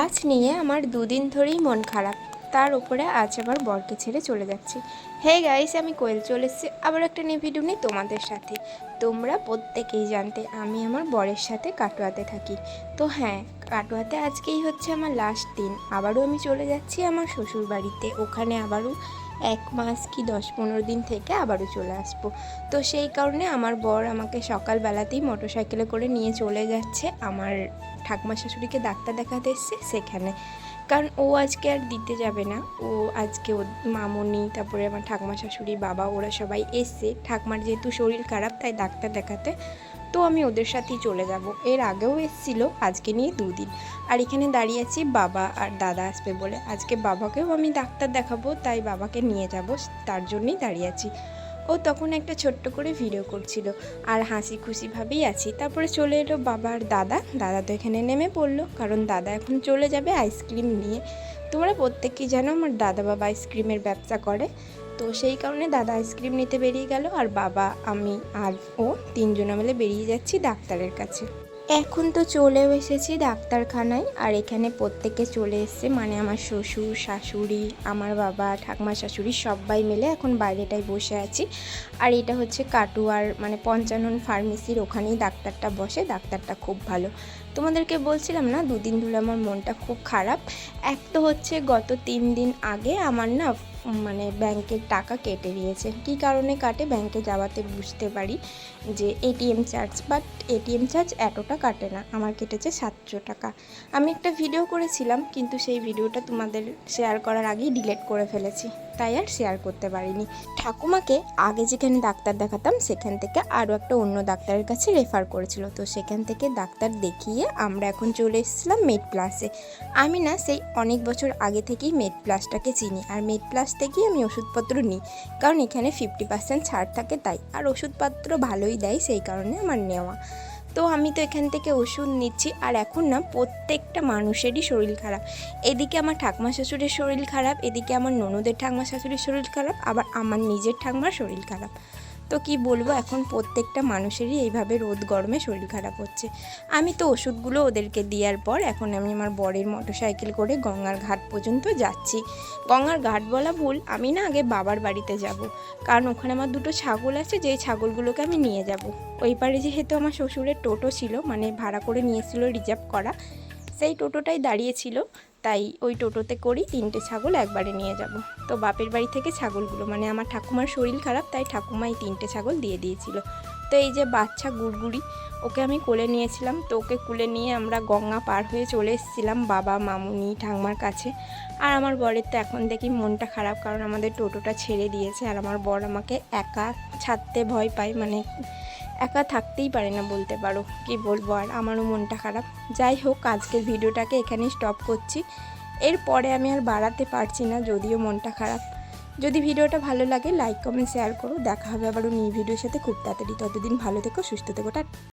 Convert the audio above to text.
আজ নিয়ে আমার দুদিন ধরেই মন খারাপ। তার উপরে আজ আবার বরকে ছেড়ে চলে যাচ্ছি। হে গাইস, আমি কোয়েল চলে এসেছি আবার একটা নিউ ভিডিও নিয়ে তোমাদের সাথে। তোমরা প্রত্যেকেই জানতে আমি আমার বরের সাথে কাটোয়াতে থাকি। তো হ্যাঁ, কাটোয়াতে আজকেই হচ্ছে আমার লাস্ট দিন। আবারও আমি চলে যাচ্ছি আমার শ্বশুর বাড়িতে। ওখানে আবারও 1 মাস কি 10-15 দিন থেকে আবারও চলে আসবো। তো সেই কারণে আমার বর আমাকে সকালবেলাতেই মোটরসাইকেলে করে নিয়ে চলে যাচ্ছে আমার ঠাকুমা শাশুড়িকে ডাক্তার দেখাতে এসছে সেখানে। কারণ ও আজকে আর দিতে যাবে না। ও আজকে ও মামনি, তারপরে আমার ঠাকুমা শাশুড়ি, বাবা, ওরা সবাই এসছে। ঠাকুমার যেহেতু শরীর খারাপ তাই ডাক্তার দেখাতে, তো আমি ওদের সাথেই চলে যাব। এর আগেও এসেছিল, আজকে নিয়ে 2 দিন। আর এখানে দাঁড়িয়ে আছি বাবা আর দাদা আসবে বলে। আজকে বাবাকেও আমি ডাক্তার দেখাবো, তাই বাবাকে নিয়ে যাব, তার জন্যই দাঁড়িয়ে আছি। ও তখন একটা ছোট্ট করে ভিডিও করছিল আর হাসি খুশিভাবেই আছি। তারপরে চলে এলো বাবা আর দাদা। দাদা তো এখানে নেমে পড়লো, কারণ দাদা এখন চলে যাবে আইসক্রিম নিয়ে। তোমরা প্রত্যেকেই জানো আমার দাদা বাবা আইসক্রিমের ব্যবসা করে। তো সেই কারণে দাদা আইসক্রিম নিতে বেরিয়ে গেল, আর বাবা, আমি আর ও 3জনে মিলে বেরিয়ে যাচ্ছি ডাক্তারের কাছে। এখন তো চলেও এসেছি ডাক্তারখানায়, আর এখানে প্রত্যেকে চলে এসছে, মানে আমার শ্বশুর শাশুড়ি, আমার বাবা, ঠাকুমা শাশুড়ি সবাই মিলে এখন বাইরেটায় বসে আছি। আর এটা হচ্ছে কাটোয়ার মানে 55 ফার্মেসির ওখানেই ডাক্তারটা বসে। ডাক্তারটা খুব ভালো। তোমাদেরকে বলছিলাম না 2 দিন ধরে আমার মনটা খুব খারাপ। এক তো হচ্ছে গত 3 দিন আগে আমার না মানে ব্যাংকের টাকা কেটে নিয়েছে। কী কারণে কাটে ব্যাংকে যাওয়াতে বুঝতে পারি যে ATM charge, but ATM charge এতটা কাটে না। আমার কেটেছে 700 টাকা। আমি একটা ভিডিও করেছিলাম, কিন্তু সেই ভিডিওটা তোমাদের শেয়ার করার আগেই ডিলিট করে ফেলেছি, তাই আর শেয়ার করতে পারিনি। ঠাকুমাকে আগে যেখানে ডাক্তার দেখাতাম সেখান থেকে আরও একটা অন্য ডাক্তারের কাছে রেফার করেছিল। তো সেখান থেকে ডাক্তার দেখিয়ে আমরা এখন চলে এসেছিলাম মেড প্লাসে। আমি না সেই অনেক বছর আগে থেকেই মেড প্লাসটাকে চিনি, আর মেড প্লাস থেকেই আমি ওষুধপত্র নিই, কারণ এখানে 50% ছাড় থাকে তাই। আর ওষুধপত্র ভালোই দেয়, সেই কারণে আমার নেওয়া। তো আমি তো এখান থেকে ওষুধ নিচ্ছি। আর এখন না প্রত্যেকটা মানুষেরই শরীর খারাপ। এদিকে আমার ঠাকুমা শাশুড়ির শরীর খারাপ, এদিকে আমার ননদের ঠাকুমা শাশুড়ির শরীর খারাপ, আবার আমার নিজের ঠাকুমার শরীর খারাপ। তো কি বলবো, এখন প্রত্যেকটা মানুষেরই এইভাবে রোদ গরমে শরীর খারাপ হচ্ছে। আমি তো ওষুধগুলো ওদেরকে দেওয়ার পর এখন আমি আমার বরের মোটরসাইকেল করে গঙ্গার ঘাট পর্যন্ত যাচ্ছি। গঙ্গার ঘাট বলা ভুল, আমি না আগে বাবার বাড়িতে যাব, কারণ ওখানে আমার 2টো ছাগল আছে, যেই ছাগলগুলোকে আমি নিয়ে যাব। ওই পারে যেহেতু আমার শ্বশুরের টোটো ছিল, মানে ভাড়া করে নিয়েছিল, রিজার্ভ করা, সেই টোটোটাই দাঁড়িয়েছিল, তাই ওই টোটোতে করেই 3টে ছাগল একবারে নিয়ে যাব। তো বাপের বাড়ি থেকে ছাগলগুলো, মানে আমার ঠাকুমার শরীর খারাপ তাই ঠাকুমা এই 3টে ছাগল দিয়ে দিয়েছিল। তো এই যে বাচ্চা গুড়গুড়ি, ওকে আমি কোলে নিয়েছিলাম। তো ওকে কোলে নিয়ে আমরা গঙ্গা পার হয়ে চলে এসেছিলাম বাবা, মামুনি, ঠাকুমার কাছে। আর আমার বরের তো এখন দেখি মনটা খারাপ, কারণ আমাদের টোটোটা ছেড়ে দিয়েছে, আর আমার বর আমাকে একা ছাড়তে ভয় পায়, মানে একা থাকতেই পারে না বলতে পারো। কি বলবো, আর আমারও মনটা খারাপ। যাই হোক, আজকের ভিডিওটাকে এখানেই স্টপ করছি। এরপরে আমি আর বাড়াতে পারছি না, যদিও মনটা খারাপ। যদি ভিডিওটা ভালো লাগে লাইক কমেন্ট শেয়ার করো। দেখা হবে আবারও নিউ ভিডিওর সাথে খুব তাড়াতাড়ি। ততদিন ভালো থেকো, সুস্থ থেকো।